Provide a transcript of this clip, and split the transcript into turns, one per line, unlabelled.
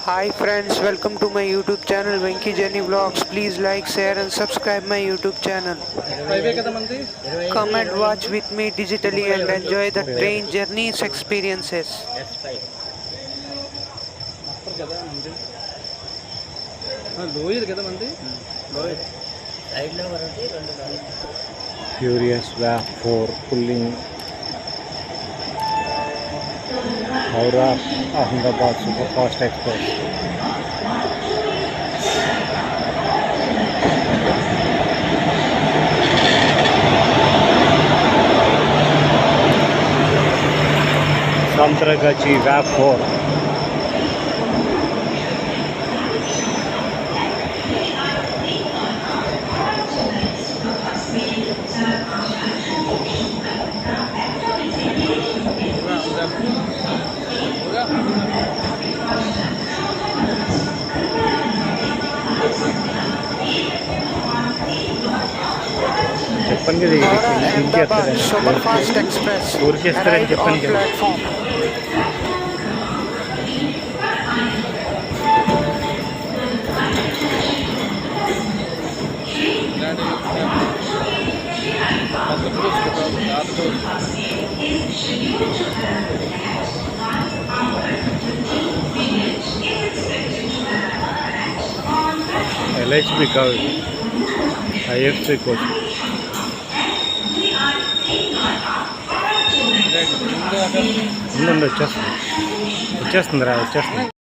Hi friends, welcome to my YouTube channel Venki Journey Vlogs. Please like, share and subscribe my YouTube channel. Come and watch with me digitally and enjoy the train journeys experiences.
Furious WAP for pulling Howrah Ahemdabad Superfast Express. Santragachi WAP 4. చెప్పండి కదా
Howrah Ahemdabad Superfast Express
ఊరికేస్తారని
arrived on
చెప్పండి కదా
platform.
LHB కాదు IFC కోసం వచ్చేస్తుంది వచ్చేస్తుందిరా వచ్చేస్తుంది